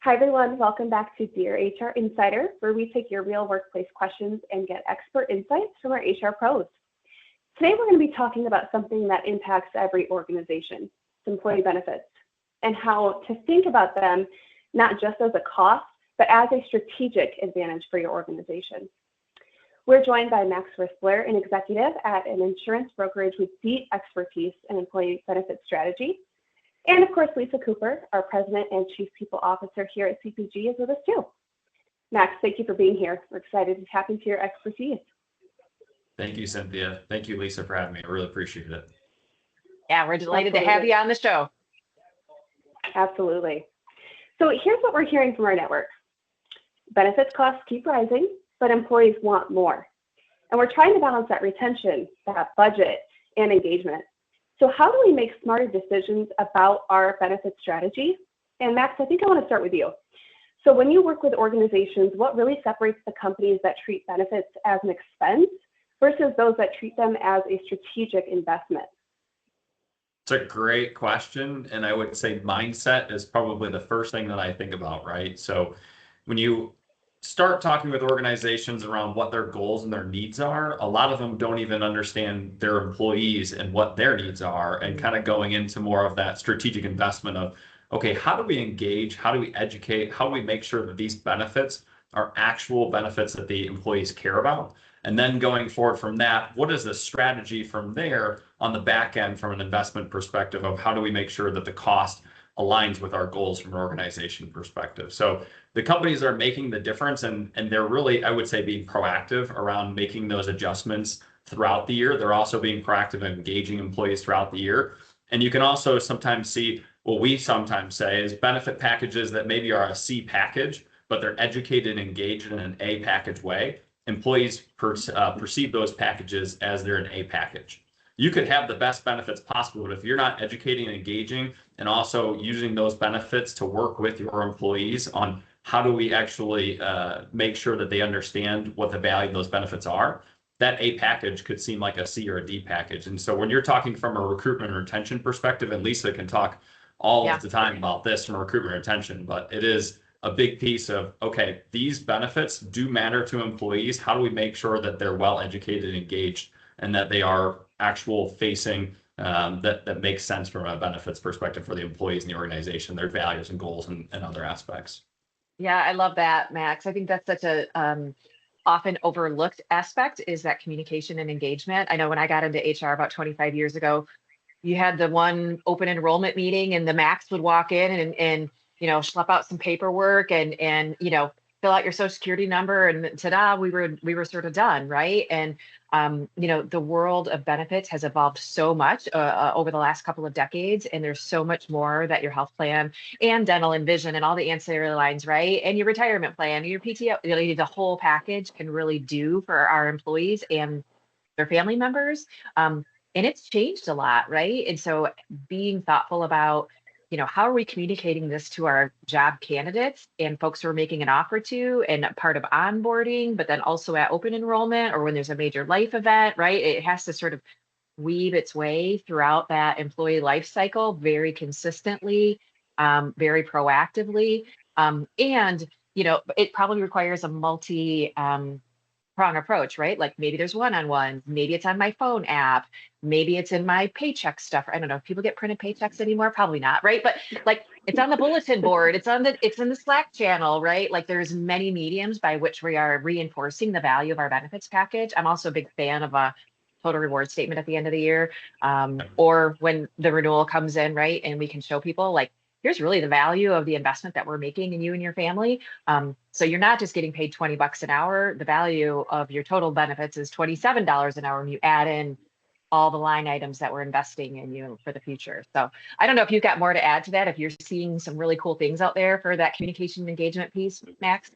Hi, everyone. Welcome back to Dear HR Insider, where we take your real workplace questions and get expert insights from our HR pros. Today, we're going to be talking about something that impacts every organization, employee benefits, and how to think about them not just as a cost, but as a strategic advantage for your organization. We're joined by Max Rispler, an executive at an insurance brokerage with deep expertise in employee benefits strategy. And of course, Lisa Cooper, our President and Chief People Officer here at CPG, is with us too. Max, thank you for being here. We're excited to tap into your expertise. Thank you, Cynthia. Thank you, Lisa, for having me. I really appreciate it. Yeah, we're delighted to have you on the show. Absolutely. So here's what we're hearing from our network. Benefits costs keep rising, but employees want more. And we're trying to balance that retention, that budget, and engagement. So how do we make smarter decisions about our benefit strategy? And Max, I think I want to start with you. So when you work with organizations, what really separates the companies that treat benefits as an expense versus those that treat them as a strategic investment? It's a great question. And I would say mindset is probably the first thing that I think about, right? So when you start talking with organizations around what their goals and their needs are, a lot of them don't even understand their employees and what their needs are, and kind of going into more of that strategic investment of, okay, how do we engage? How do we educate? How do we make sure that these benefits are actual benefits that the employees care about? And then going forward from that, what is the strategy from there on the back end from an investment perspective of how do we make sure that the cost aligns with our goals from an organization perspective? So the companies are making the difference, and they're really, I would say, being proactive around making those adjustments throughout the year. They're also being proactive in engaging employees throughout the year. And you can also sometimes see what we sometimes say is benefit packages that maybe are a C package, but they're educated and engaged in an A package way. Employees perceive those packages as they're an A package. You could have the best benefits possible, but if you're not educating and engaging and also using those benefits to work with your employees on how do we actually make sure that they understand what the value of those benefits are, that A package could seem like a C or a D package. And so when you're talking from a recruitment and retention perspective, and Lisa can talk all of the time about this from a recruitment and retention, but it is a big piece of, okay, these benefits do matter to employees. How do we make sure that they're well educated and engaged and that they are actual facing that makes sense from a benefits perspective for the employees and the organization, their values and goals and other aspects. Yeah, I love that, Max. I think that's such a often overlooked aspect is that communication and engagement. I know when I got into HR about 25 years ago, you had the one open enrollment meeting and the Max would walk in and schlep out some paperwork and fill out your social security number and ta-da, we were sort of done, right? And the world of benefits has evolved so much over the last couple of decades, and there's so much more that your health plan and dental and vision and all the ancillary lines, right? And your retirement plan, your PTO, the whole package can really do for our employees and their family members. And it's changed a lot, right? And so being thoughtful about how are we communicating this to our job candidates and folks who are making an offer to and part of onboarding, but then also at open enrollment or when there's a major life event, right? It has to sort of weave its way throughout that employee life cycle very consistently, very proactively. And it probably requires a multi-prong approach, right? Like maybe there's one-on-one, maybe it's on my phone app, maybe it's in my paycheck stuff. I don't know if people get printed paychecks anymore, probably not, right? But like it's on the bulletin board, it's in the Slack channel, right? Like there's many mediums by which we are reinforcing the value of our benefits package. I'm also a big fan of a total reward statement at the end of the year, or when the renewal comes in, right? And we can show people like, here's really the value of the investment that we're making in you and your family. So you're not just getting paid $20 an hour. The value of your total benefits is $27 an hour when you add in all the line items that we're investing in you for the future. So I don't know if you've got more to add to that, if you're seeing some really cool things out there for that communication and engagement piece, Max.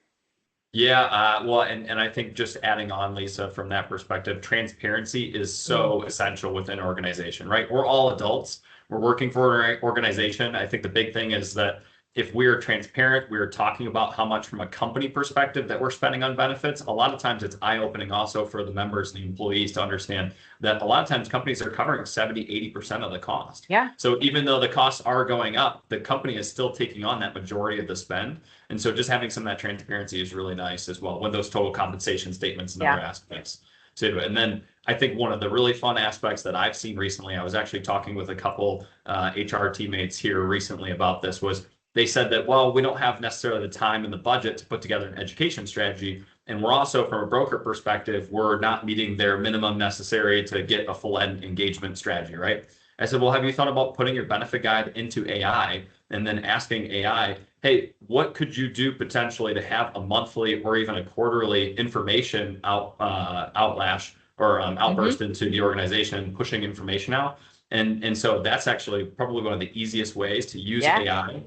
Yeah, well, and I think just adding on, Lisa, from that perspective, transparency is so essential within an organization, right? We're all adults. We're working for an organization. I think the big thing is that if we're transparent, we're talking about how much from a company perspective that we're spending on benefits. A lot of times it's eye-opening also for the members and the employees to understand that a lot of times companies are covering 70-80% of the cost. Yeah. So even though the costs are going up, the company is still taking on that majority of the spend. And so just having some of that transparency is really nice as well, with those total compensation statements and other aspects to it. And then I think one of the really fun aspects that I've seen recently, I was actually talking with a couple HR teammates here recently about this, was they said that, well, we don't have necessarily the time and the budget to put together an education strategy. And we're also, from a broker perspective, we're not meeting their minimum necessary to get a full engagement strategy, right? I said, well, have you thought about putting your benefit guide into AI and then asking AI, hey, what could you do potentially to have a monthly or even a quarterly information outlash or outburst into the organization, pushing information out? And so that's actually probably one of the easiest ways to use AI.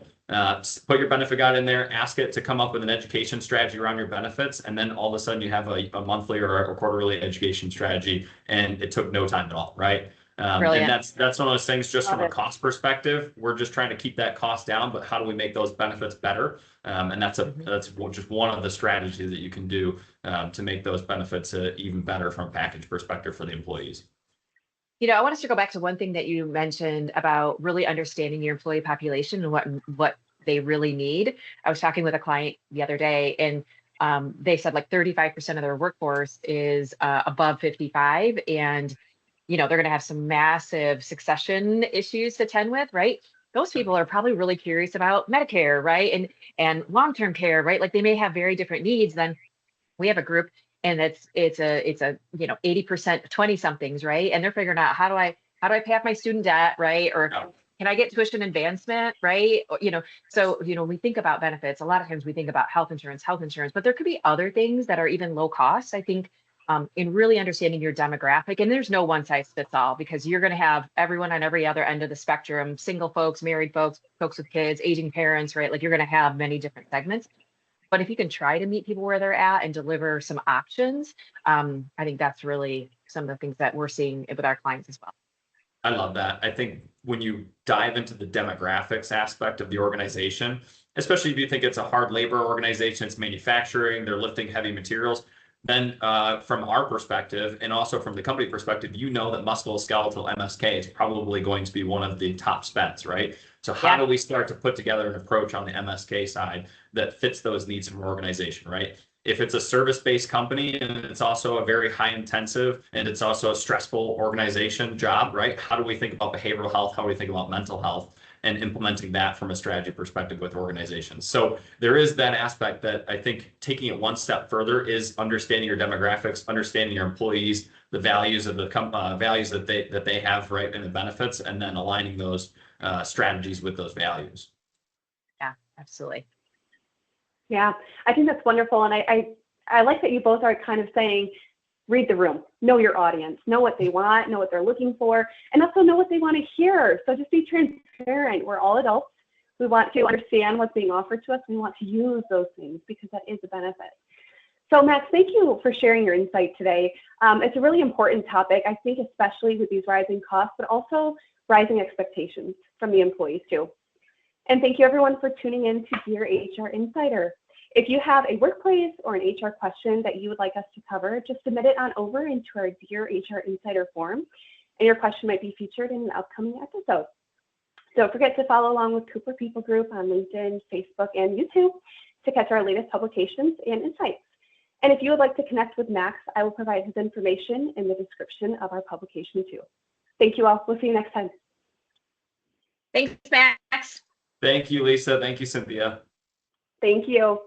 Put your benefit guide in there, ask it to come up with an education strategy around your benefits, and then all of a sudden you have a monthly or a quarterly education strategy, and it took no time at all, right? And that's one of those things, just from a cost perspective, we're just trying to keep that cost down, but how do we make those benefits better? And that's just one of the strategies that you can do to make those benefits even better from a package perspective for the employees. I want us to go back to one thing that you mentioned about really understanding your employee population and what they really need. I was talking with a client the other day, and they said like 35% of their workforce is above 55, and they're going to have some massive succession issues to tend with, right? Those people are probably really curious about Medicare, right? And long-term care, right? Like they may have very different needs than we have a group, and it's a 80% 20 somethings, right? And they're figuring out how do I pay off my student debt, right? Or can I get tuition advancement, right? So we think about benefits. A lot of times we think about health insurance, but there could be other things that are even low cost. I think in really understanding your demographic, and there's no one size fits all, because you're going to have everyone on every other end of the spectrum: single folks, married folks, folks with kids, aging parents, right? Like you're going to have many different segments. But if you can try to meet people where they're at and deliver some options, I think that's really some of the things that we're seeing with our clients as well. I love that. I think when you dive into the demographics aspect of the organization, especially if you think it's a hard labor organization, it's manufacturing, they're lifting heavy materials, then from our perspective, and also from the company perspective, that musculoskeletal MSK is probably going to be one of the top spends, right? So how do we start to put together an approach on the MSK side that fits those needs of an organization, right? If it's a service-based company and it's also a very high intensive and it's also a stressful organization job, right? How do we think about behavioral health? How do we think about mental health? And implementing that from a strategy perspective with organizations. So there is that aspect that I think taking it one step further is understanding your demographics, understanding your employees, the values of the values that they have, right, and the benefits, and then aligning those strategies with those values. Yeah, absolutely. Yeah, I think that's wonderful, and I like that you both are kind of saying, read the room, know your audience, know what they want, know what they're looking for, and also know what they want to hear. So just be transparent. We're all adults. We want to understand what's being offered to us. We want to use those things because that is a benefit. So Max, thank you for sharing your insight today. It's a really important topic, I think, especially with these rising costs, but also rising expectations from the employees too. And thank you everyone for tuning in to Dear HR Insider. If you have a workplace or an HR question that you would like us to cover, just submit it on over into our Dear HR Insider form, and your question might be featured in an upcoming episode. Don't forget to follow along with Cooper People Group on LinkedIn, Facebook, and YouTube to catch our latest publications and insights. And if you would like to connect with Max, I will provide his information in the description of our publication too. Thank you all. We'll see you next time. Thanks, Max. Thank you, Lisa. Thank you, Cinthia. Thank you.